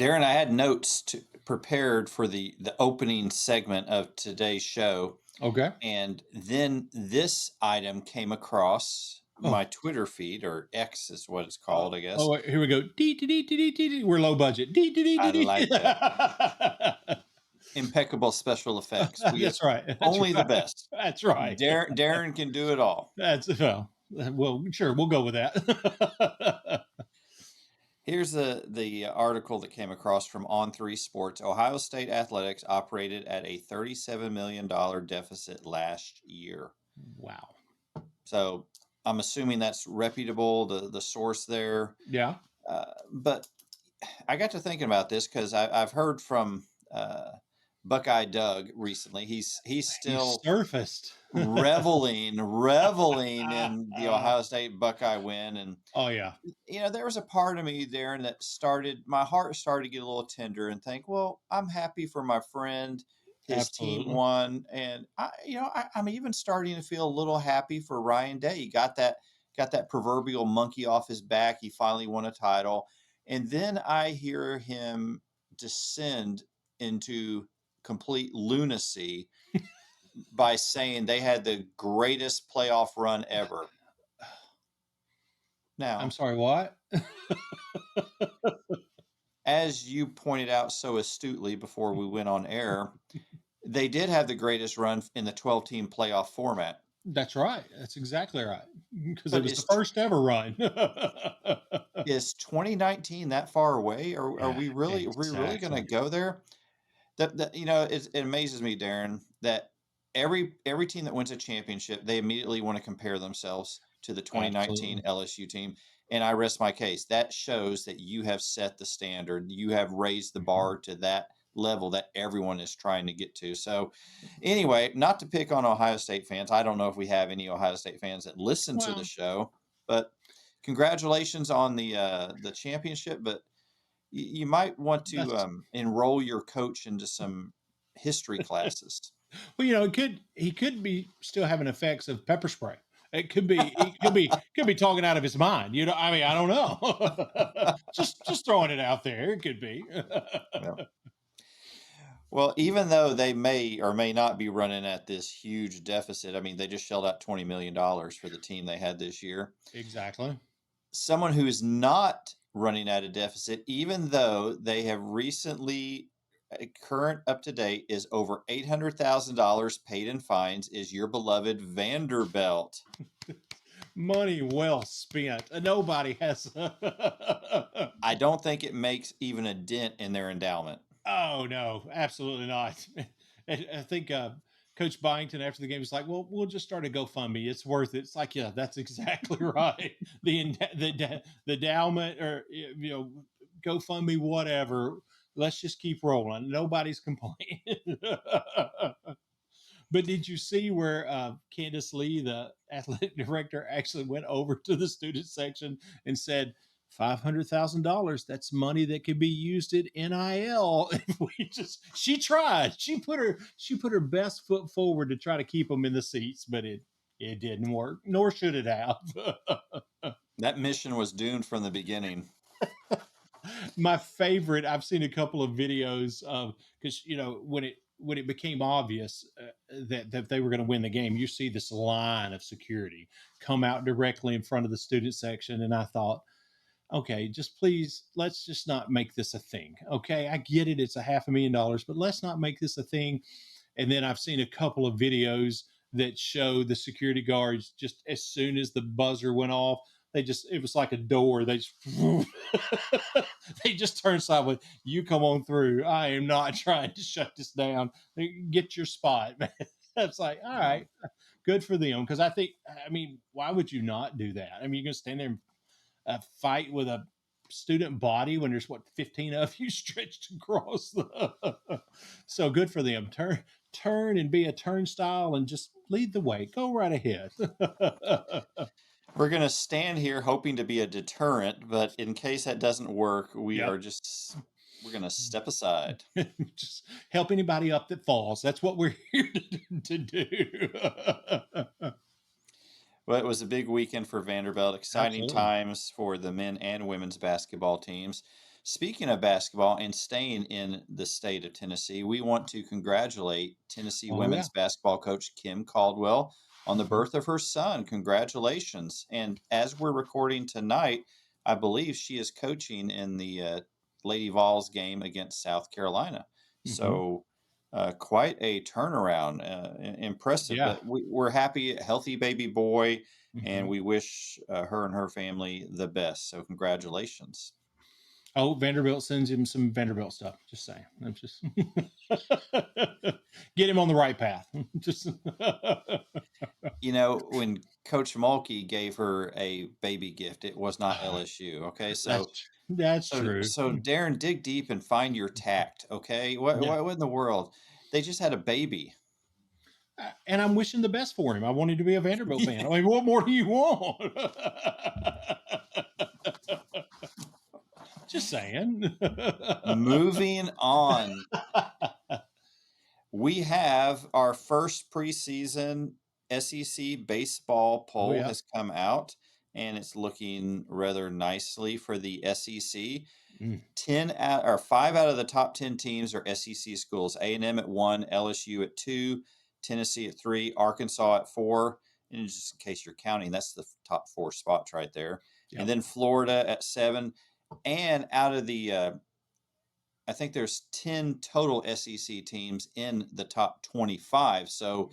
Darren, I had prepared for the opening segment of today's show, Okay. and then this item came across my Oh, Twitter feed, or X is what it's oh, called, I oh, guess. wait, here we go. Dee, dee, dee, dee, dee, dee, dee. We're low budget. Dee, dee, dee, I dee, dee. like that. Impeccable special effects. We get That's right. That's only the right. best. That's right. Darren can do it all. That's well, sure, we'll go with that. Here's the article that came across from On3 Sports. Ohio State athletics operated at a $37 million deficit last year. Wow. So I'm assuming that's reputable, the source there. Yeah. But I got to thinking about this because I've heard from Buckeye Doug recently. He's He still surfaced. reveling in the Ohio State Buckeye win, and Oh yeah. there was a part of me there, and my heart started to get a little tender and think, well, I'm happy for my friend. His team Absolutely. won, and I'm even starting to feel a little happy for Ryan Day. He got that proverbial monkey off his back. He finally won a title, and then I hear him descend into complete lunacy by saying they had the greatest playoff run ever. I'm Now, sorry, what? as you pointed out so astutely before we went on air, they did have the greatest run in the 12-team playoff format. That's right. That's exactly right. Because it But was the first ever run. is 2019 that far away? Are Yeah, we really going to exactly. go there? It amazes me, Darren, that every team that wins a championship, they immediately want to compare themselves to the 2019 Absolutely. LSU team. And I rest my case. That shows that you have set the standard. You have raised the Mhm. bar to that level that everyone is trying to get to. So, anyway, not to pick on Ohio State fans. I don't know if we have any Ohio State fans that listen to the Well, show, but congratulations on the championship. But you might want to that's enroll your coach into some history classes. well, he could be still having effects of pepper spray. It could be he could be talking out of his mind. I mean, I don't know. Just throwing it out there. It could be. Yeah. Well, even though they may or may not be running at this huge deficit, I mean, they just shelled out $20 million for the team they had this year. Exactly. Someone who is not running at a deficit, even though they have recently, current up to date, is over $800,000 paid in fines, is your beloved Vanderbilt. Money well spent. Nobody has. I don't think it makes even a dent in their endowment. Oh no, absolutely not. I think Coach Byington after the game was like, "Well, we'll just start a GoFundMe. It's worth it." It's like, yeah, that's exactly right. The endowment or GoFundMe, whatever. Let's just keep rolling. Nobody's complaining. But did you see where Candace Lee, the athletic director, actually went over to the student section and said, $500,000. That's money that could be used at NIL. If we she tried. She put her best foot forward to try to keep them in the seats, but it didn't work. Nor should it have. That mission was doomed from the beginning. My favorite. I've seen a couple of videos of because when it became obvious that they were going to win the game, you see this line of security come out directly in front of the student section, and I thought, okay, just please, let's just not make this a thing. Okay, I get it; it's $500,000, but let's not make this a thing. And then I've seen a couple of videos that show the security guards just as soon as the buzzer went off, it was like a door. They just turned sideways. You come on through. I am not trying to shut this down. Get your spot, man. That's like, all Yeah. right, good for them. Because I mean, why would you not do that? I mean, you're going to stand there and fight with a student body when there's 15 of you stretched across the so good for them. Turn and be a turnstile and just lead the way. Go right ahead. We're going to stand here hoping to be a deterrent, but in case that doesn't work, Yep. we're going to step aside. Just help anybody up that falls. That's what we're here to do. Well, it was a big weekend for Vanderbilt. Exciting Absolutely. times for the men and women's basketball teams. Speaking of basketball and staying in the state of Tennessee, we want to congratulate Tennessee Oh yeah. women's basketball coach Kim Caldwell on the Mhm. birth of her son. Congratulations. And as we're recording tonight, I believe she is coaching in the Lady Vols game against South Carolina. Mhm. So, quite a turnaround. Impressive. Yeah. But we're happy, healthy baby boy, and Mhm. we wish her and her family the best. So, congratulations. Oh, Vanderbilt sends him some Vanderbilt stuff. Just saying. I'm just get him on the right path. Just When Coach Mulkey gave her a baby gift, it was not LSU. Okay, so that's so true. so Darren, dig deep and find your tact. Okay, what Yeah. what in the world? They just had a baby. And I'm wishing the best for him. I want him to be a Vanderbilt fan. I mean, what more do you want? Just saying. Moving on, we have our first preseason SEC baseball Oh poll yeah. has come out, and it's looking rather nicely for the SEC. Mm, 10 out or 5 out of the top 10 teams are SEC schools. A&M at 1, LSU at 2, Tennessee at 3, Arkansas at 4. And just in case you're counting, that's the top 4 spots right there. And yep. then Florida at 7. And out of the I think there's 10 total SEC teams in the top 25. So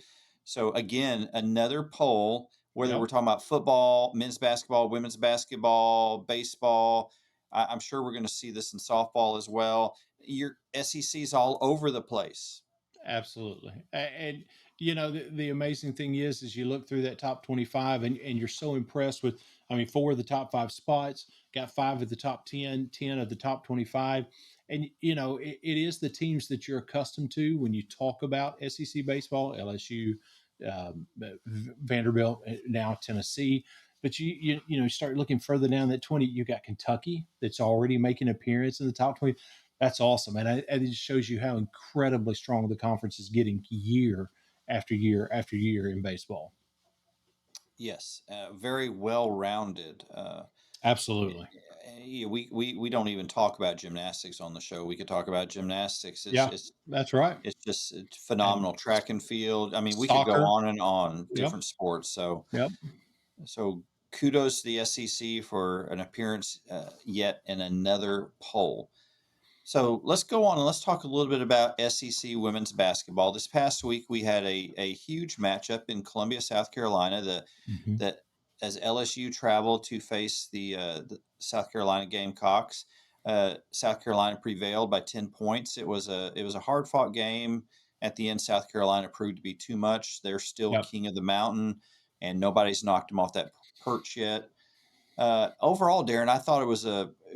again, another poll, whether we're Yep. talking about football, men's basketball, women's basketball, baseball, I'm sure we're going to see this in softball as well. Your SEC's all over the place. Absolutely. And the amazing thing is you look through that top 25 and you're so impressed with, I mean, 4 of the top 5 spots, got 5 of the top 10, 10 of the top 25. And it is the teams that you're accustomed to when you talk about SEC baseball, LSU, Vanderbilt, now Tennessee. But you start looking further down that 20, you got Kentucky that's already making an appearance in the top 20. That's awesome, and it just shows you how incredibly strong the conference is getting year after year after year in baseball. Yes, very well rounded. Absolutely. We don't even talk about gymnastics on the show. We could talk about gymnastics. It's Yeah, it's that's right. it's And phenomenal. Track and field. I mean, we could go soccer. on and on Yep. different sports. Yep. So kudos to the SEC for an appearance yet in another poll. So let's go on and let's talk a little bit about SEC women's basketball. This past week, we had a huge matchup in Columbia, South Carolina. Hmm. That as LSU traveled to face the South Carolina Gamecocks, South Carolina prevailed by 10 points. It was a hard fought game. At the end, South Carolina proved to be too much. They're still Yep. king of the mountain, and nobody's knocked them off that perch yet. Overall, Darren, I thought it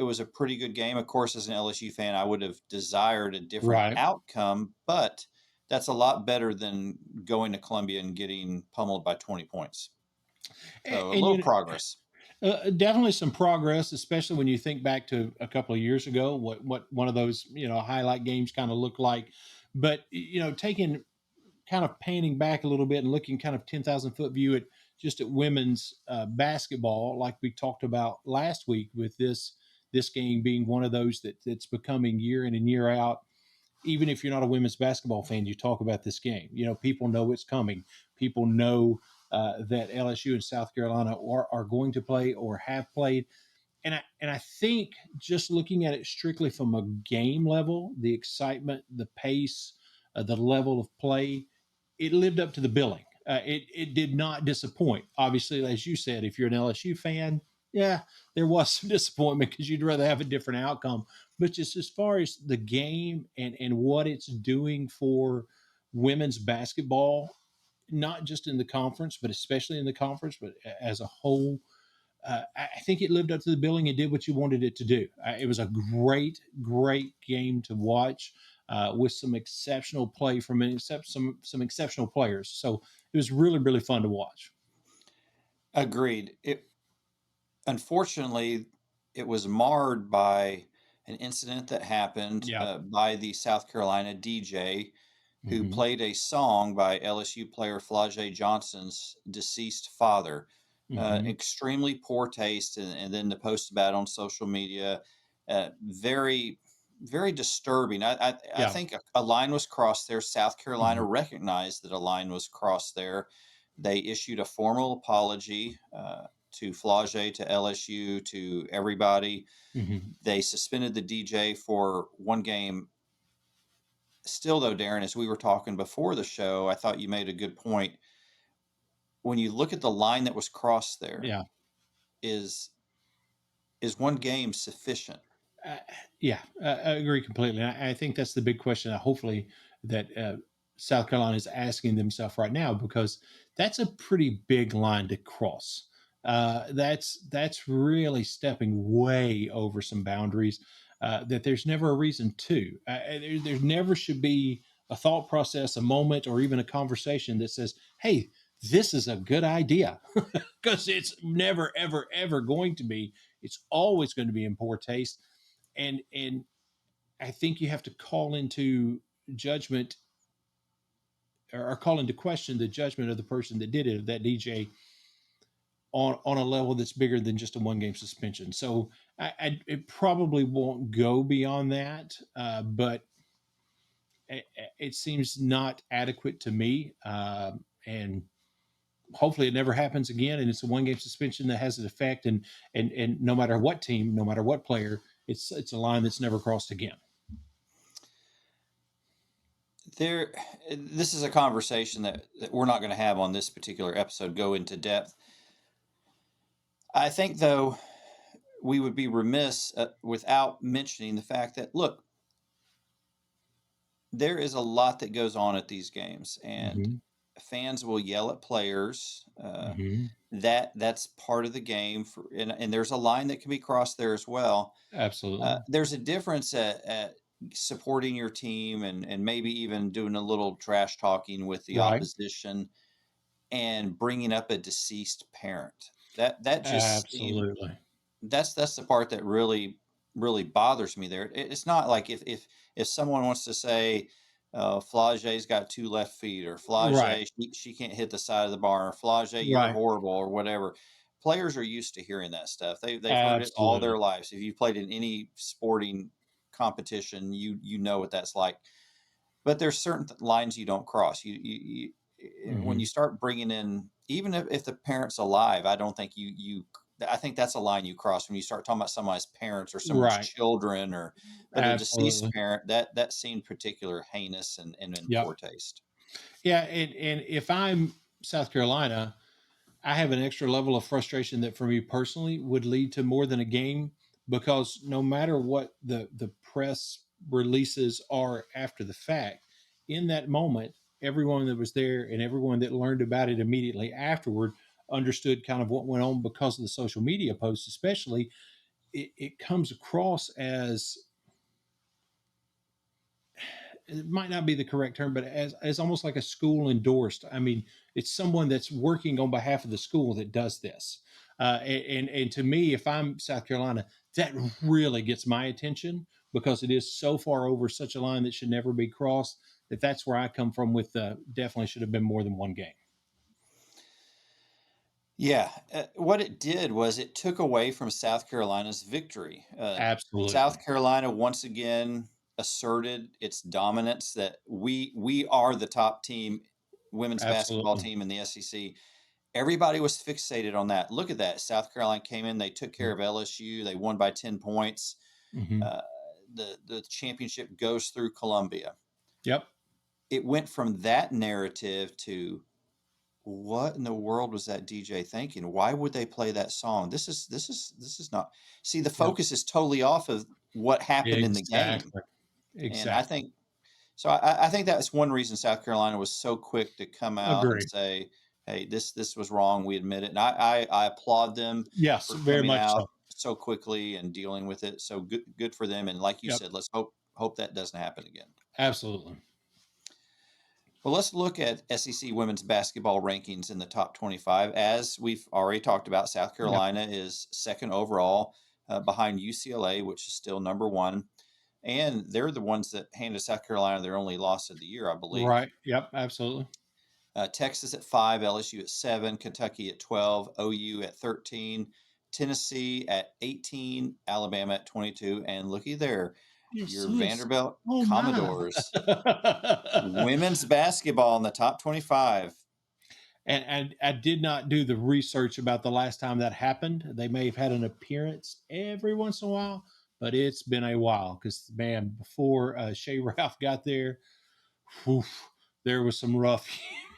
was a pretty good game. Of course, as an LSU fan, I would have desired a different Right. outcome, but that's a lot better than going to Columbia and getting pummeled by 20 points. And, So a and little you know, progress. definitely some progress, especially when you think back to a couple of years ago, what one of those highlight games kind of looked like. But taking kind of panning back a little bit and looking kind of 10,000 foot view at just at women's basketball, like we talked about last week, with this game being one of those that's becoming year in and year out. Even if you're not a women's basketball fan, you talk about this game. People know it's coming. People know that LSU and South Carolina are going to play or have played. And I think just looking at it strictly from a game level, the excitement, the pace, the level of play, it lived up to the billing. It did not disappoint. Obviously, as you said, if you're an LSU fan, yeah, there was some disappointment because you'd rather have a different outcome. But just as far as the game and what it's doing for women's basketball, not just in the conference, but especially in the conference, but as a whole, I think it lived up to the billing and did what you wanted it to do. It was a great, great game to watch with some exceptional play from some exceptional players. So it was really, really fun to watch. Agreed. Unfortunately, it was marred by an incident that happened Yeah. by the South Carolina DJ who Hmm. played a song by LSU player Flau'jae Johnson's deceased father. Hmm. Extremely poor taste, and then to post about it on social media. Very, very disturbing. I Yeah. think a line was crossed there. South Carolina Mhm. recognized that a line was crossed there. They issued a formal apology to Flage, to LSU, to everybody. Mhm. They suspended the DJ for one game. Still, though, Darren, as we were talking before the show, I thought you made a good point. When you look at the line that was crossed there, Yeah. is is one game sufficient? Uh, yeah, I agree completely. I think that's the big question. Hopefully, that South Carolina is asking themselves right now, because that's a pretty big line to cross. That's really stepping way over some boundaries that there's never a reason to. There never should be a thought process, a moment, or even a conversation that says, "Hey, this is a good idea," because it's never, ever, ever going to be. It's always going to be in poor taste, and I think you have to call into judgment, or call into question the judgment of the person that did it, of that DJ, on a level that's bigger than just a one game suspension. So it probably won't go beyond that, but it seems not adequate to me, and hopefully it never happens again. And it's a one game suspension that has an effect, and no matter what team, no matter what player, it's a line that's never crossed again. There, this is a conversation that we're not going to have on this particular episode, go into depth. I think, though, we would be remiss without mentioning the fact that, look, there is a lot that goes on at these games, and Hmm. fans will yell at players. Hmm. That's part of the game, and there's a line that can be crossed there as well. Absolutely. There's a difference at supporting your team and maybe even doing a little trash talking with the Right. opposition and bringing up a deceased parent. That just seemed Absolutely. that's the part that really bothers me there. It's not like if someone wants to say, Flage's got two left feet, or Right. Flage, she can't hit the side of the barn, or Flage, you're Right. horrible, or whatever. Players are used to hearing that stuff. They've heard it all Absolutely. their lives. If you've played in any sporting competition, you know what that's like. But there's certain lines you don't cross. When you Mhm. start bringing in, even if the parent's alive, I don't think I think that's a line you cross when you start talking about somebody's parents or someone's Right. children, but a deceased Absolutely. parent, that seemed particular heinous and in Yep. poor taste. Yeah, and if I'm South Carolina, I have an extra level of frustration that for me personally would lead to more than a game, because no matter what the press releases are after the fact, in that moment, everyone that was there and everyone that learned about it immediately afterward understood kind of what went on because of the social media posts, especially. It comes across as, it might not be the correct term, but as almost like a school endorsed. I mean, it's someone that's working on behalf of the school that does this. And to me, if I'm South Carolina, that really gets my attention, because it is so far over such a line that should never be crossed. That's where I come from with definitely should have been more than one game. Yeah, what it did was it took away from South Carolina's victory. South Absolutely. Carolina once again asserted its dominance, that we are the top team, women's basketball Absolutely. team in the SEC. Everybody was fixated on that. Look at that. South Carolina came in, they took care of LSU, they won by 10 points. Mm-hmm. Uh, the championship goes through Columbia. Yep. It went from that narrative to, what in the world was that DJ thinking? Why would they play that song? This is not. See, the Yep. focus is totally off of what happened in the game. Exactly. And I Exactly. think so. I think that's one reason South Carolina was so quick to come out and Agree. say, "Hey, this was wrong. We admit it." And I applaud them Yes, for very coming much out so. so quickly and dealing with it. So good for them. And like you Yep. said, let's hope that doesn't happen again. Absolutely. Well, let's look at SEC women's basketball rankings in the top 25. As we've already talked about, South Yep. Carolina is second overall, behind UCLA, which is still number one. And they're the ones that handed South Carolina their only loss of the year, I believe. Right. Yep. Absolutely. Texas at 5, LSU at 7, Kentucky at 12, OU at 13, Tennessee at 18, Alabama at 22, and looky there, You're your serious? Vanderbilt Oh my. Commodores women's basketball in the top 25. And I did not do the research about the last time that happened. They may have had an appearance every once in a while, but it's been a while because, man, before Shea Ralph got there, whew, there was some rough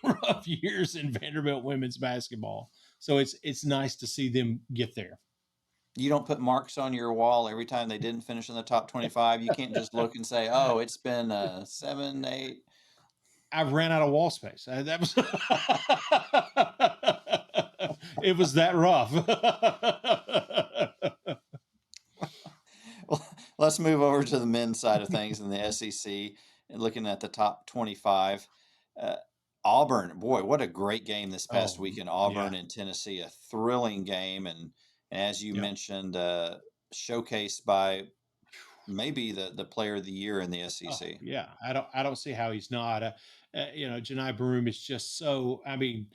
rough years in Vanderbilt women's basketball. So it's nice to see them get there. You don't put marks on your wall every time they didn't finish in the top 25. You can't just look and say, "Oh, it's been 7, 8." I've ran out of wall space. That was it was that rough. Well, let's move over to the men's side of things in the SEC and looking at the top 25. Uh, Auburn, boy, what a great game this past Oh weekend. yeah, Auburn and Tennessee, a thrilling game. And as you yeah. mentioned, showcased by maybe the player of the year in the Oh SEC. yeah. I don't see how he's not. Janai Broom is just so. I mean,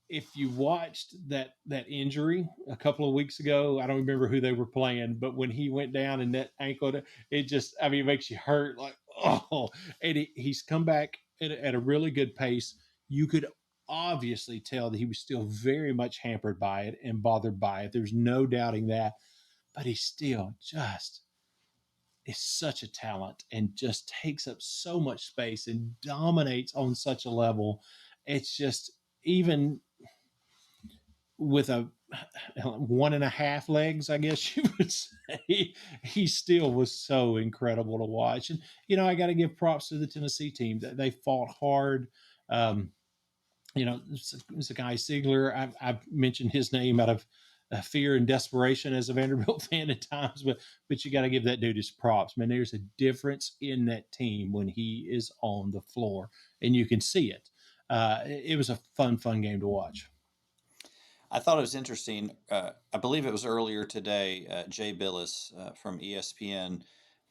if you watched that injury a couple of weeks ago, I don't remember who they were playing, but when he went down and that ankle, it just, I mean, it makes you hurt. Like, oh, and he's come back at a really good pace. You could obviously tell that he was still very much hampered by it and bothered by it. There's no doubting that, but he still just is such a talent and just takes up so much space and dominates on such a level. It's just, even with a one and a half legs, I guess you would say, he still was so incredible to watch. And I got to give props to the Tennessee team that they fought hard. Um, it's a guy Siegler. I've mentioned his name out of fear and desperation as a Vanderbilt fan at times, but you got to give that dude his props, man. There's a difference in that team when he is on the floor, and you can see it. It was a fun game to watch. I thought it was interesting. I believe it was earlier today. Jay Billis from ESPN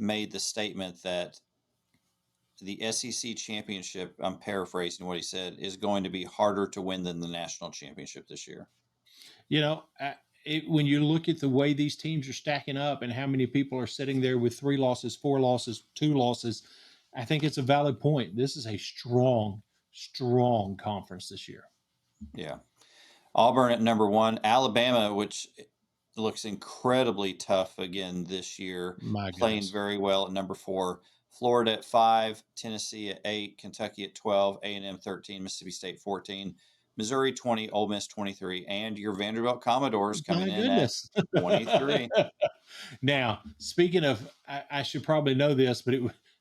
made the statement that the SEC championship, I'm paraphrasing what he said, is going to be harder to win than the national championship this year. You know, when you look at the way these teams are stacking up and how many people are sitting there with 3 losses, 4 losses, 2 losses, I think it's a valid point. This is a strong conference this year. Yeah. Auburn at number one, Alabama, which looks incredibly tough again this year, My playing goodness. very well at number four. Florida at five, Tennessee at eight, Kentucky at 12, A&M 13, Mississippi State 14, Missouri 20, Ole Miss 23, and your Vanderbilt Commodores coming My in at goodness. 23. Now, speaking of, I should probably know this, but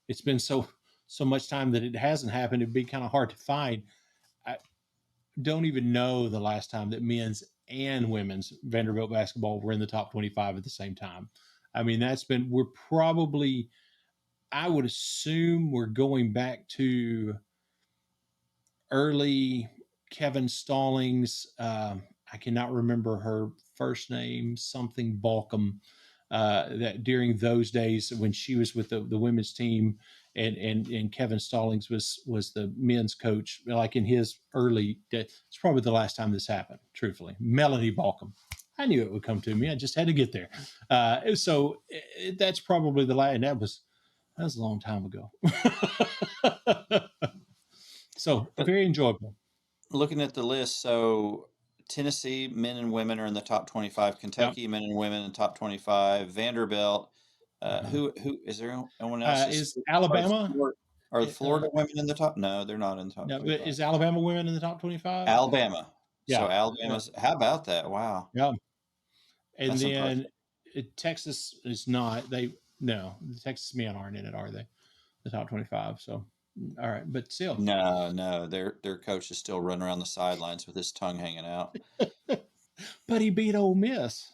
it's been so much time that it hasn't happened. It'd be kind of hard to find. I don't even know the last time that men's and women's Vanderbilt basketball were in the top 25 at the same time. I mean, we're probably, I would assume we're going back to early Kevin Stallings. I cannot remember her first name, something Balcom. That during those days when she was with the women's team, and Kevin Stallings was the men's coach, like in his early day. It's probably the last time this happened. Truthfully, Melanie Balcom. I knew it would come to me. I just had to get there. That's probably the last, and that was a long time ago. So But very enjoyable. looking at the list, so Tennessee men and women are in the top 25, Yep. Kentucky men and women in the top 25, Vanderbilt. Uh-huh. Who is there anyone else? Is Are the Alabama? Are the Uh, Florida women in the top? No, they're not in the top no, but 25. is Alabama women in the top 25? Alabama. So Yeah, yeah, Alabama's, how about that? Wow. yeah. And That's then impressive. Texas is not. They no, the Texas men aren't in it, are they? The top 25. So all right, but still, No, no, their coach is still running around the sidelines with his tongue hanging out. but he beat Ole Miss.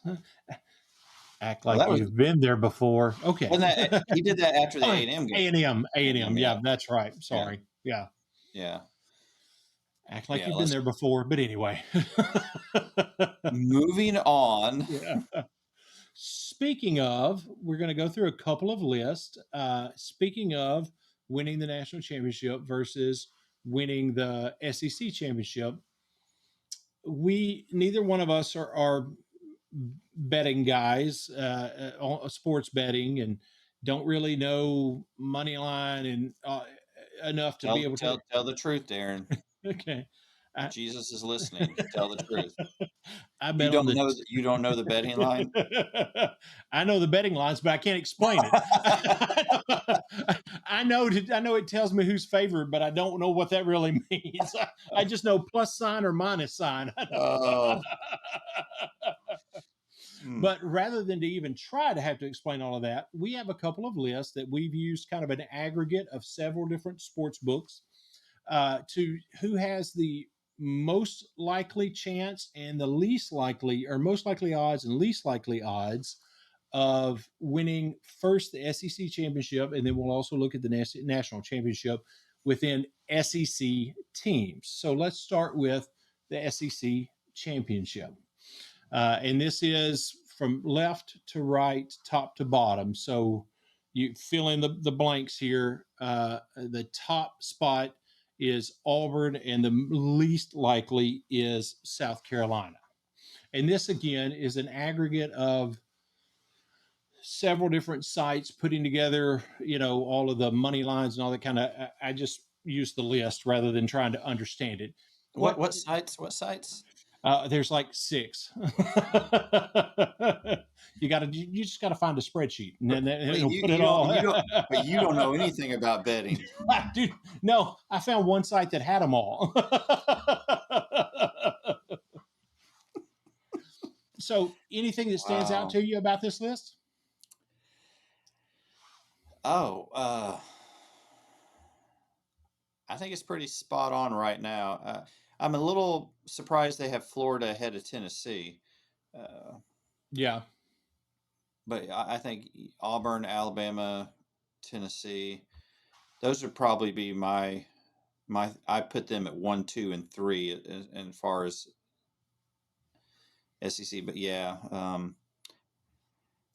Act Well, like that was you've been there before. Okay. wasn't that he did that after the Oh, A&M game. A&M, A&M. A&M, yeah. Yeah, that's right. Yeah. Sorry. Yeah. Yeah. Act like Yeah, you've been let's there before. But anyway. moving on. Yeah. Speaking of, we're going to go through a couple of lists. Speaking of winning the national championship versus winning the SEC championship, we neither one of us are betting guys, sports betting, and don't really know money line and enough to be Tell able to. tell tell the truth, Darren. Okay, I, Jesus is listening. Tell the truth. I You bet on don't the. know you don't know the betting line? I know the betting lines, but I can't explain it. I know it tells me who's favored, but I don't know what that really means. I just know plus sign or minus sign. Oh, mm. But rather than to even try to have to explain all of that, we have a couple of lists that we've used, kind of an aggregate of several different sports books, to who has the most likely chance and the least likely, or most likely odds and least likely odds of winning first the SEC championship, and then we'll also look at the national championship within SEC teams. So let's start with the SEC championship. And this is from left to right, top to bottom. So you fill in the blanks here. The top spot is Auburn, and the least likely is South Carolina. And this, again, is an aggregate of several different sites putting together, all of the money lines and all that kind of. I just use the list rather than trying to understand it. What What what sites? What sites? There's like six. You just gotta find a spreadsheet, and But then but it'll you put it you don't all. you don't but you don't know anything about betting. Dude, no, I found one site that had them all. So, anything that stands out Wow. to you about this list? Oh, I think it's pretty spot on right now. I'm a little surprised they have Florida ahead of Tennessee, uh, Yeah, but I think Auburn, Alabama, Tennessee, those would probably be my. I put them at 1, 2, and 3 as far as SEC. But yeah,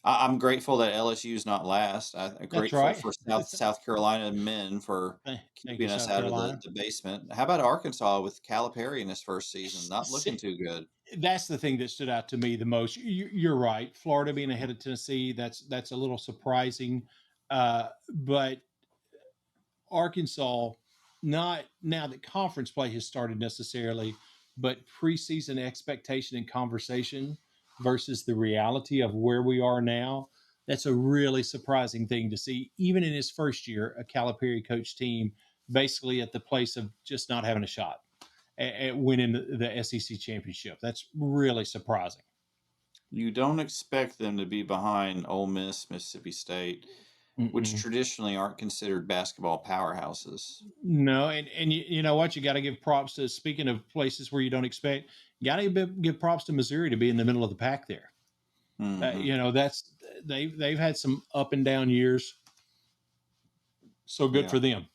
I'm grateful that LSU is not last. I'm that's grateful right. for South Carolina men for Thank you, keeping us South out of Carolina. the basement. How about Arkansas with Calipari in his first season? Not looking too good. That's the thing that stood out to me the most. You're right. Florida being ahead of Tennessee, that's a little surprising. But Arkansas, not now that conference play has started necessarily, but preseason expectation and conversation versus the reality of where we are now. That's a really surprising thing to see, even in his first year, a Calipari coach team basically at the place of just not having a shot at winning the SEC championship. That's really surprising. You don't expect them to be behind Ole Miss, Mississippi State, which Mm-mm. traditionally aren't considered basketball powerhouses. No, and you know what? You got to give props to. Speaking of places where you don't expect, you got to give props to Missouri to be in the middle of the pack there. Hmm. That's they've had some up and down years, so good Yeah. for them.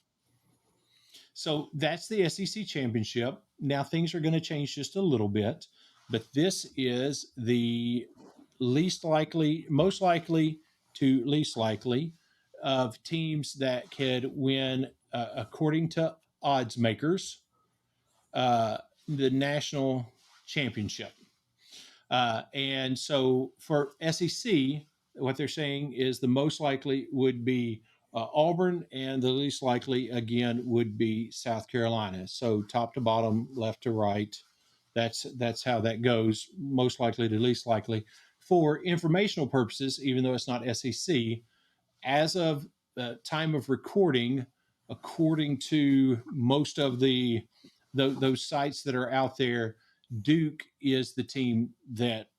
So that's the SEC championship. Now things are going to change just a little bit, but this is the least likely, most likely to least likely of teams that could win, according to odds makers, the national championship. And so for SEC, what they're saying is the most likely would be Auburn, and the least likely again would be South Carolina. So top to bottom, left to right, that's how that goes. Most likely to least likely. For informational purposes, even though it's not SEC, as of the time of recording, according to most of those sites that are out there, Duke is the team that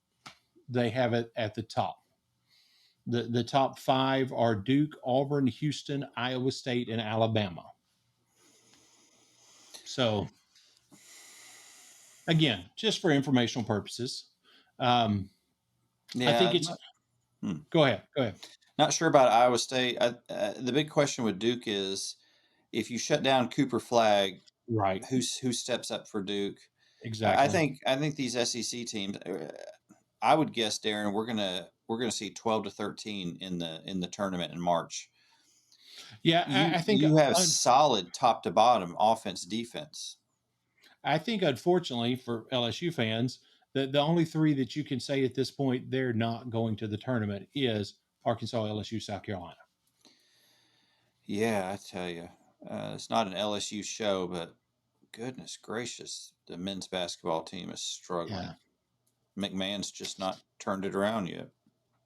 they have it at the top. The top five are Duke, Auburn, Houston, Iowa State, and Alabama. So again, just for informational purposes, um, I think Yeah. it's. Hmm. Go ahead. Go ahead. Not sure about Iowa State. The big question with Duke is if you shut down Cooper Flag, Right. who steps up for Duke? Exactly. I think these SEC teams. I would guess, Darren, we're gonna see 12 to 13 in the tournament in March. Yeah, You you have solid top to bottom offense defense. I think unfortunately for LSU fans, The only three that you can say at this point they're not going to the tournament is Arkansas, LSU, South Carolina. Yeah, I tell you, it's not an LSU show, but goodness gracious, the men's basketball team is Yeah, struggling. McMahon's just not turned it around yet.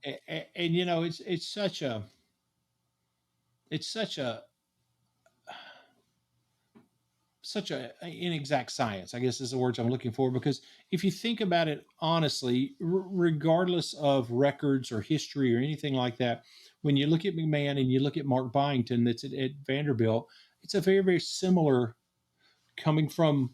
and it's such a inexact science, I guess is the words I'm looking for, because if you think about it honestly, regardless of records or history or anything like that, when you look at McMahon and you look at Mark Byington that's at Vanderbilt, it's a very similar, coming from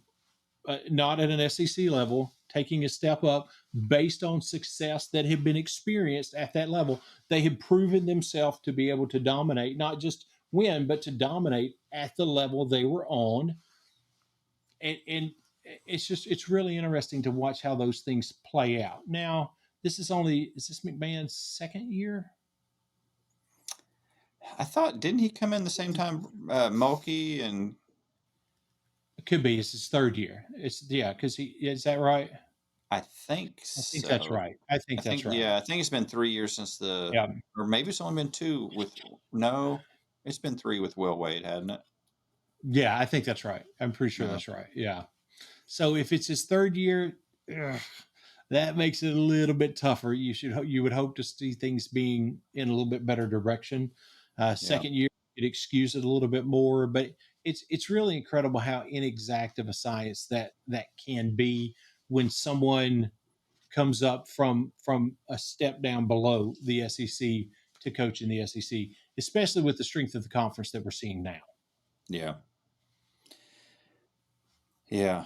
not at an SEC level, taking a step up based on success that had been experienced at that level. They had proven themselves to be able to dominate, not just win, but to dominate at the level they were on. And it's really interesting to watch how those things play out. Now, is this McMahon's second year? I thought, didn't he come in the same time Mulkey and It could be it's his third year. It's yeah, because he is that right? I think I think that's so. right. I think that's right. Yeah, I think it's been 3 years since the, Yeah. or maybe it's only been two with, no, it's been three with Will Wade, hadn't it? Yeah, I think that's right. I'm pretty sure Yeah, that's right. Yeah. So if it's his third year, ugh, that makes it a little bit tougher. You would hope to see things being in a little bit better direction. yeah, Second year, it excuse it a little bit more, but it's really incredible how inexact of a science that can be when someone comes up from a step down below the SEC to coach in the SEC, especially with the strength of the conference that we're seeing now. yeah, yeah.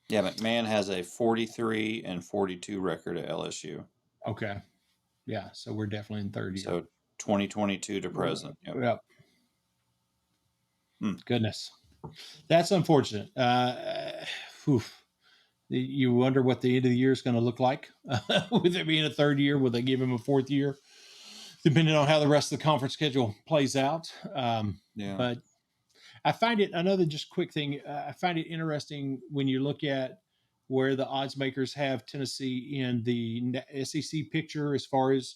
Yeah, McMahon has a 43 and 42 record at LSU. Okay, yeah, so we're definitely in third year. So 2022 to present. Yep. Yep. Hmm. Goodness, that's unfortunate. You wonder what the end of the year is going to look like. With it being a third year, will they give him a fourth year? Depending on how the rest of the conference schedule plays out. Yeah. But I find it another just quick thing. I find it interesting when you look at where the odds makers have Tennessee in the SEC picture as far as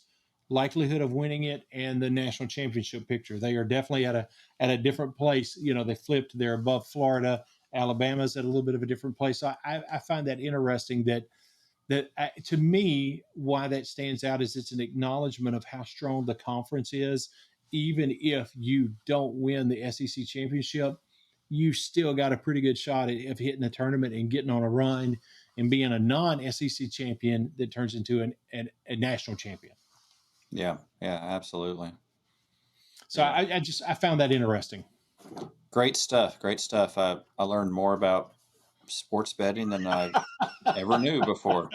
likelihood of winning it and the national championship picture. They are definitely at a different place. You know, they flipped. They're above Florida. Alabama's at a little bit of a different place. So I find that interesting that to me, why that stands out is it's an acknowledgement of how strong the conference is. Even if you don't win the SEC championship, you still got a pretty good shot of hitting a tournament and getting on a run and being a non-SEC champion that turns into a national champion. Yeah. Yeah. Absolutely. So Yeah. I found that interesting. Great stuff. Great stuff. I learned more about sports betting than I ever knew before.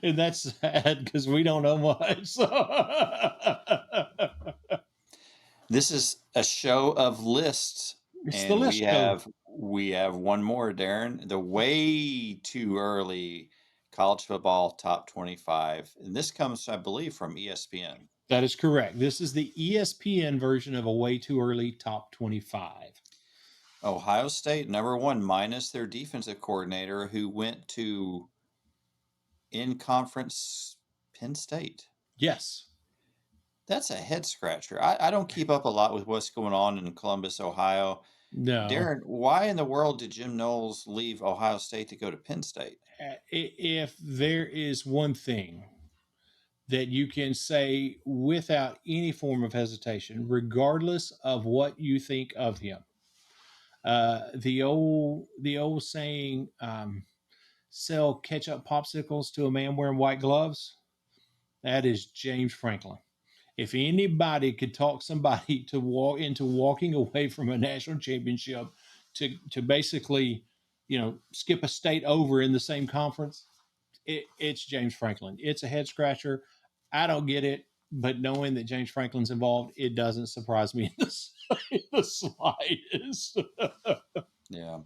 And that's sad because we don't know much. This is a show of lists, It's the and list show. we have one more, Darren. The way too early college football top 25, and this comes, I believe, from ESPN. That is correct. This is the ESPN version of a way too early top 25. Ohio State number one minus their defensive coordinator, who went to in conference Penn State. Yes. That's a head scratcher. I don't keep up a lot with what's going on in Columbus, Ohio. No. Darren, why in the world did Jim Knowles leave Ohio State to go to Penn State? If there is one thing that you can say without any form of hesitation, regardless of what you think of him, the old saying, "Sell ketchup popsicles to a man wearing white gloves." That is James Franklin. If anybody could talk somebody to walk into walking away from a national championship to basically, skip a state over in the same conference, it's James Franklin. It's a head scratcher. I don't get it, but knowing that James Franklin's involved, it doesn't surprise me in the slightest. Yeah.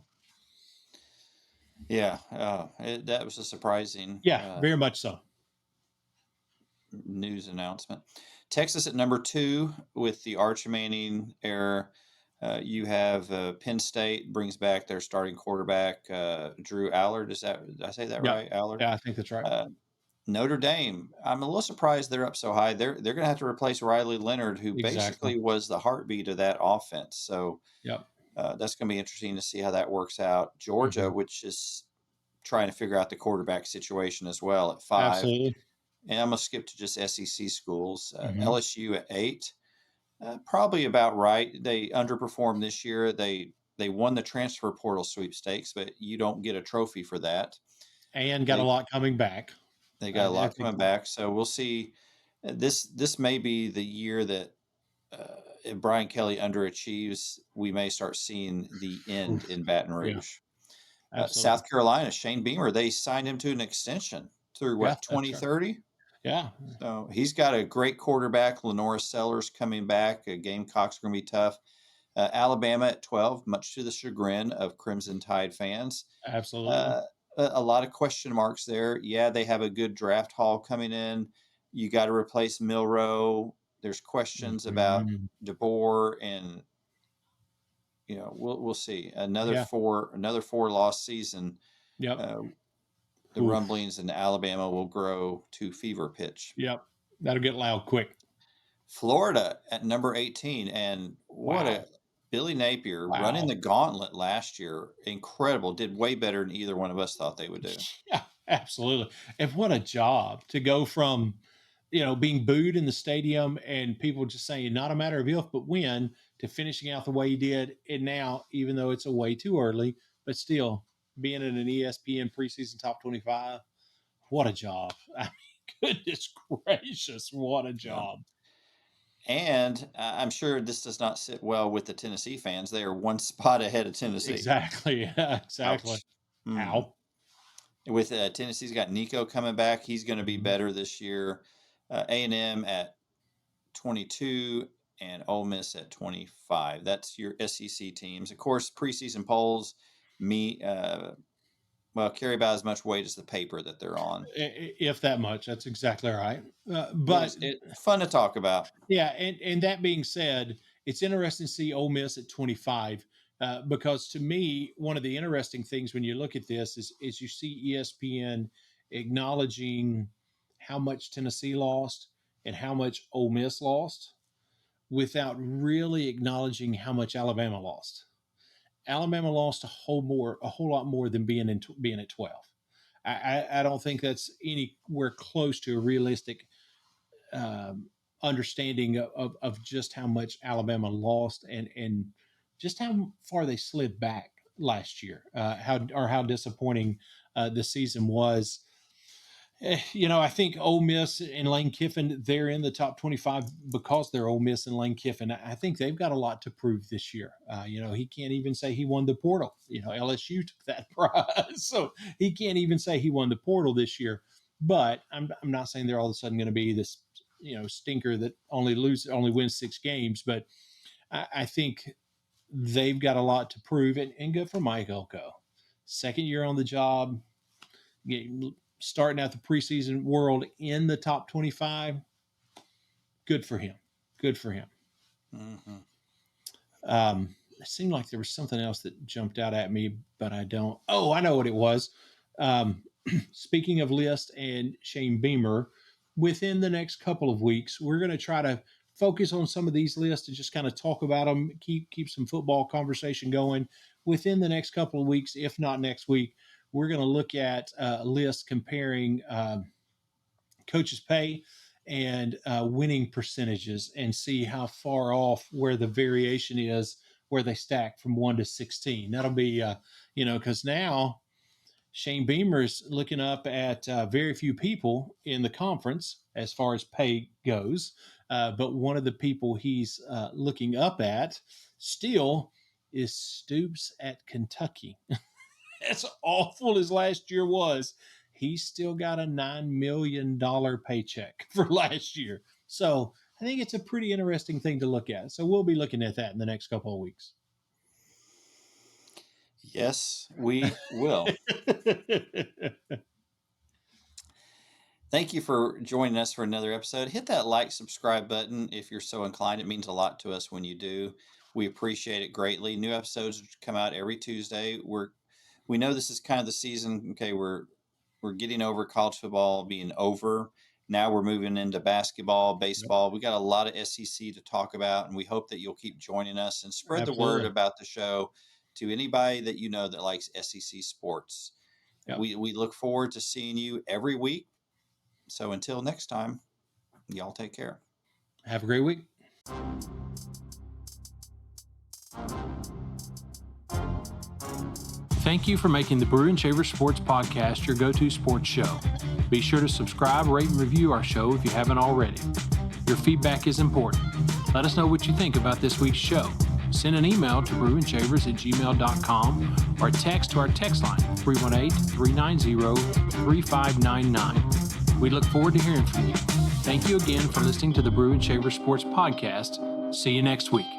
Yeah, that was a surprising Yeah, very much so. news announcement. Texas at number two with the Arch Manning error. You have Penn State brings back their starting quarterback, Drew Allard. Did I say that Yeah. right? Allard. Yeah, I think that's right. Uh, Notre Dame. I'm a little surprised they're up so high. They're going to have to replace Riley Leonard, who Exactly. basically was the heartbeat of that offense. So Yep. that's going to be interesting to see how that works out. Georgia, Mhm. which is trying to figure out the quarterback situation as well at 5. Absolutely. And I'm going to skip to just SEC schools. Mhm. LSU at 8. Probably about right. They underperformed this year. They won the transfer portal sweepstakes, but you don't get a trophy for that. And got a They lot coming back. they got a I lot think coming back, so we'll see. This may be the year that if Brian Kelly underachieves, we may start seeing the end oof. in Baton Yeah, Rouge. absolutely. South Carolina, Shane Beamer, they signed him to an extension through Yeah, what that's right. 2030. Yeah. So he's got a great quarterback. Lenora Sellers coming back. Gamecock's going to be tough. Alabama at 12, much to the chagrin of Crimson Tide fans. Absolutely. Uh, a lot of question marks there. Yeah, they have a good draft haul coming in. You got to replace Milrow. There's questions about Mhm. DeBoer, and we'll see. Yeah. Another 4 loss season. Yep. Uh, the Oof. rumblings in Alabama will grow to fever pitch. Yep. That'll get loud quick. Florida at number 18, and what Wow. a Billy Napier running Wow. the gauntlet last year. Incredible. Did way better than either one of us thought they would do. Yeah, absolutely. And what a job to go from, being booed in the stadium and people just saying not a matter of if but when, to finishing out the way he did. And now, even though it's a way too early, but still being in an ESPN preseason top 25, what a job. I mean, goodness gracious, what a Yeah. job. And I'm sure this does not sit well with the Tennessee fans. They are one spot ahead of Tennessee. Exactly. Yeah, exactly. Ouch. Hmm. How? With Tennessee's got Nico coming back. He's going to be Mhm. better this year. A&M at 22 and Ole Miss at 25. That's your SEC teams. Of course, preseason polls me carry about as much weight as the paper that they're on. If that much, that's exactly right. But But it's fun to talk about. yeah, and that being said, it's interesting to see Ole Miss at 25 because to me, one of the interesting things when you look at this is you see ESPN acknowledging how much Tennessee lost and how much Ole Miss lost without really acknowledging how much Alabama lost. Alabama lost a whole lot more than being at 12. I don't think that's anywhere close to a realistic um, understanding of just how much Alabama lost and just how far they slid back last year, how disappointing the season was. I think Ole Miss and Lane Kiffin, they're in the top 25 because they're Ole Miss and Lane Kiffin. I think they've got a lot to prove this year. He can't even say he won the portal. LSU took that prize. So he can't even say he won the portal this year. But I'm not saying they're all of a sudden going to be this, stinker that only wins 6 games. But I think they've got a lot to prove. And good for Mike Elko. Second year on the job, starting out the preseason world in the top 25. Good for him. Good for him. Hmm. It seemed like there was something else that jumped out at me, but I don't. Oh, I know what it was. Um, Speaking of List and Shane Beamer, within the next couple of weeks, we're going to try to focus on some of these lists and just kind of talk about them, keep some football conversation going. Within the next couple of weeks, if not next week, we're going to look at lists comparing coaches' pay and winning percentages and see how far off where the variation is, where they stack from 1 to 16. That'll be, because now Shane Beamer's looking up at very few people in the conference as far as pay goes. But one of the people he's looking up at still is Stoops at Kentucky. As awful as last year was, he's still got a $9 million paycheck for last year. So I think it's a pretty interesting thing to look at. So we'll be looking at that in the next couple of weeks. Yes, we will. Thank you for joining us for another episode. Hit that like, subscribe button if you're so inclined. It means a lot to us when you do. We appreciate it greatly. New episodes come out every Tuesday. We know this is kind of the season. Okay, we're getting over college football being over. Now we're moving into basketball, Yep. baseball. We got a lot of SEC to talk about, and we hope that you'll keep joining us and spread the word Absolutely. about the show to anybody that you know that likes SEC sports. Yep. We look forward to seeing you every week. So until next time, y'all take care. Have a great week. Thank you for making the Brew and Shaver Sports Podcast your go-to sports show. Be sure to subscribe, rate, and review our show if you haven't already. Your feedback is important. Let us know what you think about this week's show. Send an email to brewandshavers@gmail.com or text to our text line, 318-390-3599. We look forward to hearing from you. Thank you again for listening to the Brew and Shaver Sports Podcast. See you next week.